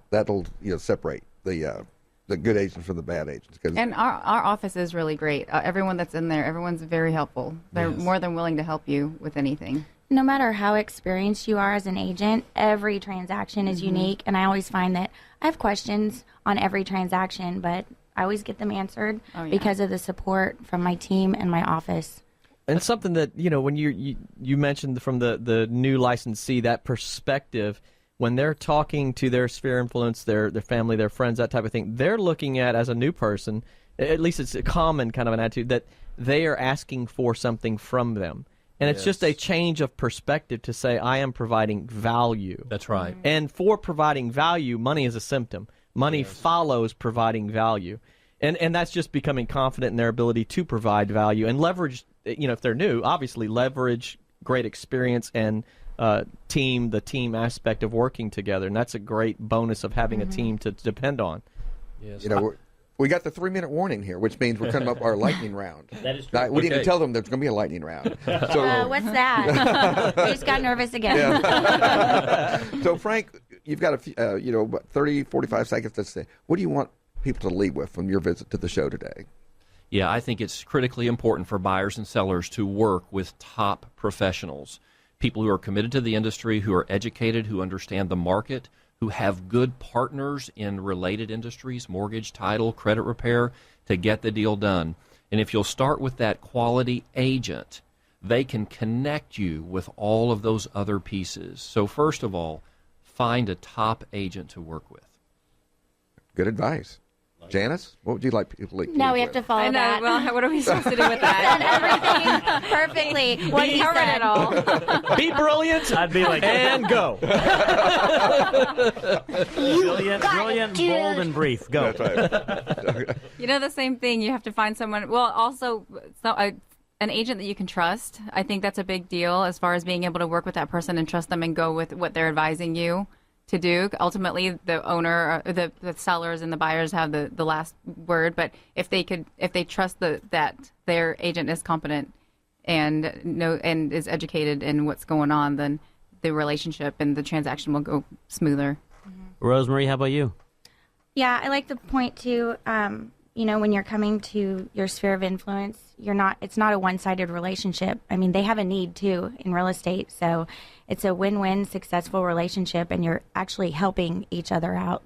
separate the good agents from the bad agents. And our office is really great. Everyone that's in there, everyone's very helpful. They're more than willing to help you with anything. No matter how experienced you are as an agent, every transaction is unique. And I always find that I have questions on every transaction, but I always get them answered because of the support from my team and my office. And something that, when you mentioned from the new licensee, that perspective, when they're talking to their sphere of influence, their family, their friends, that type of thing, they're looking at, as a new person, at least it's a common kind of an attitude, that they are asking for something from them. And it's just a change of perspective to say, I am providing value. That's right. And for providing value, money is a symptom. Money follows providing value. And that's just becoming confident in their ability to provide value and leverage, if they're new, obviously leverage great experience and the team aspect of working together. And that's a great bonus of having a team to depend on. Yes. We got the 3-minute warning here, which means we're coming up our lightning round. That is true. We didn't tell them there's going to be a lightning round. So, what's that? I just got nervous again. So, Frank, you've got 30, 45 seconds to say, what do you want people to leave with from your visit to the show today? Yeah, I think it's critically important for buyers and sellers to work with top professionals, people who are committed to the industry, who are educated, who understand the market, who have good partners in related industries, mortgage, title, credit repair, to get the deal done. And if you'll start with that quality agent, they can connect you with all of those other pieces. So first of all, find a top agent to work with. Good advice. Janice, what would you like people to leave No, we have to follow I know. that. Well, what are we supposed to do with that? Everything perfectly. What he covered said. it all. Be brilliant. I'd be like, and go. brilliant, bold, and brief. Go. That's right. The same thing. You have to find someone. Well, also an agent that you can trust. I think that's a big deal as far as being able to work with that person and trust them and go with what they're advising you to do. Ultimately, the owner, the sellers, and the buyers have the last word. But if they trust that their agent is competent and is educated in what's going on, then the relationship and the transaction will go smoother. Rosemary, how about you? Yeah, I like the point too. When you're coming to your sphere of influence, it's not a one-sided relationship. I mean, they have a need too in real estate. So it's a win-win successful relationship, and you're actually helping each other out.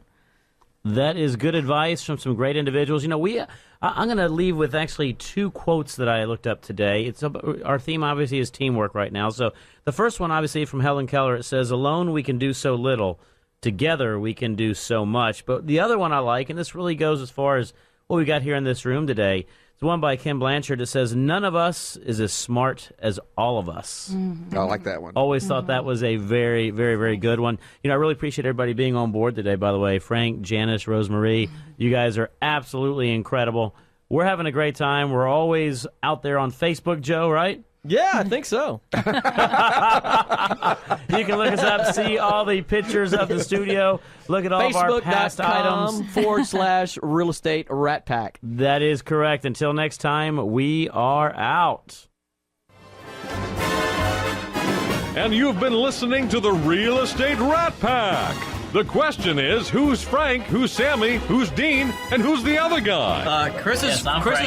That is good advice from some great individuals. I'm going to leave with actually 2 quotes that I looked up today. Our theme obviously is teamwork right now. So the first one, obviously, from Helen Keller, it says, "Alone we can do so little. Together we can do so much." But the other one I like, and this really goes as far as what we got here in this room today, it's one by Kim Blanchard that says, "None of us is as smart as all of us." Mm-hmm. I like that one. Always thought that was a very, very, very good one. I really appreciate everybody being on board today, by the way. Frank, Janice, Rosemarie, you guys are absolutely incredible. We're having a great time. We're always out there on Facebook, Joe, right? Yeah, I think so. You can look us up, see all the pictures of the studio, look at all of our past items. Facebook.com/real estate rat pack. That is correct. Until next time, we are out. And you've been listening to the Real Estate Rat Pack. The question is, who's Frank, who's Sammy, who's Dean, and who's the other guy? Chris is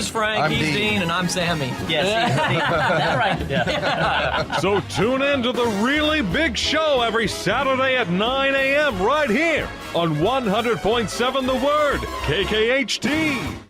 Frank, I'm he's Dean. Dean, and I'm Sammy. Yes, that's right. Yeah. So tune in to the really big show every Saturday at 9 a.m. right here on 100.7 The Word, KKHT.